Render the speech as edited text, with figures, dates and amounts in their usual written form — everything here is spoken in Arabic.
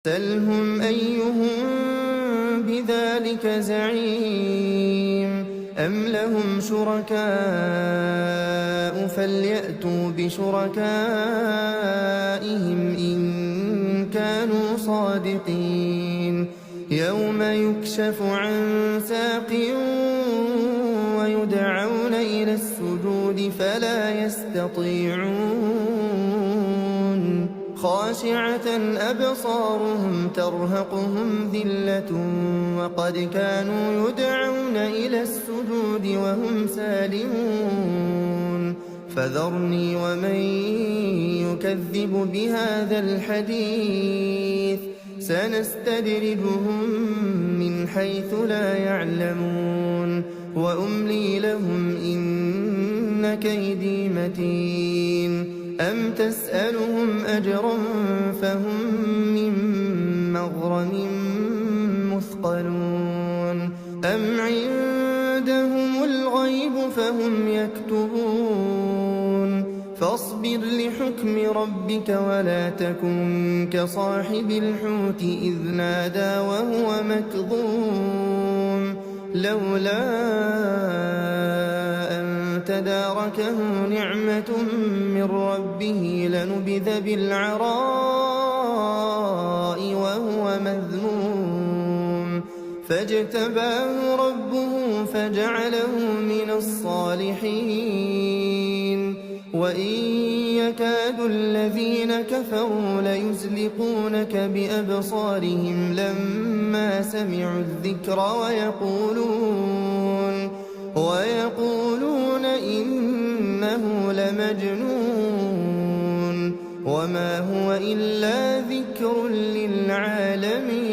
سَلْهُمْ أَيُّهُم بِذَٰلِكَ زَعِيمٌ أَمْ لَهُمْ شُرَكَاءُ فَلْيَأْتُوا بِشُرَكَائِهِمْ إِن كَانُوا صَادِقِينَ يَوْمَ يُكْشَفُ عَن سَاقٍ وَيُدْعَوْنَ إِلَى السُّجُودِ فَلَا يَسْتَطِيعُونَ خَاشِعَةً أَبْصَارُهُمْ تَرْهَقُهُمْ ذِلَّةٌ وَقَدْ كَانُوا يُدْعَوْنَ إِلَى السُّجُودِ وَهُمْ سَالِمُونَ فَذَرْنِي وَمَن يُكَذِّبُ بِهَٰذَا الْحَدِيثِ سَنَسْتَدْرِجُهُم مِّنْ حَيْثُ لَا يَعْلَمُونَ وَأُمْلِي لَهُمْ إِنَّ كَيْدِي مَتِينٌ أَمْ تَسْأَلُهُمْ أَجْرًا فَهُم مِّن مَّغْرَمٍ مُّثْقَلُونَ أَمْ عِندَهُمُ الْغَيْبُ فَهُمْ يَكْتُبُونَ فَاصْبِرْ لِحُكْمِ رَبِّكَ وَلَا تَكُن كَصَاحِبِ الْحُوتِ إِذْ نَادَىٰ وَهُوَ مَكْظُومٌ لَّوْلَا أَن تَدَارَكَهُ نِعْمَةٌ مِّن رَّبِّهِ لَنُبِذَ بِالْعَرَاءِ وَهُوَ مَذْمُومٌ فَاجْتَبَاهُ رَبُّهُ فَجَعَلَهُ مِنَ الصَّالِحِينَ وَإِن يَكَادُ الَّذِينَ كَفَرُوا لَيُزْلِقُونَكَ بِأَبْصَارِهِمْ لَمَّا سَمِعُوا الذِّكْرَ وَيَقُولُونَ إِنَّهُ لَمَجْنُونٌ وَمَا هُوَ إِلَّا ذِكْرٌ لِّلْعَالَمِينَ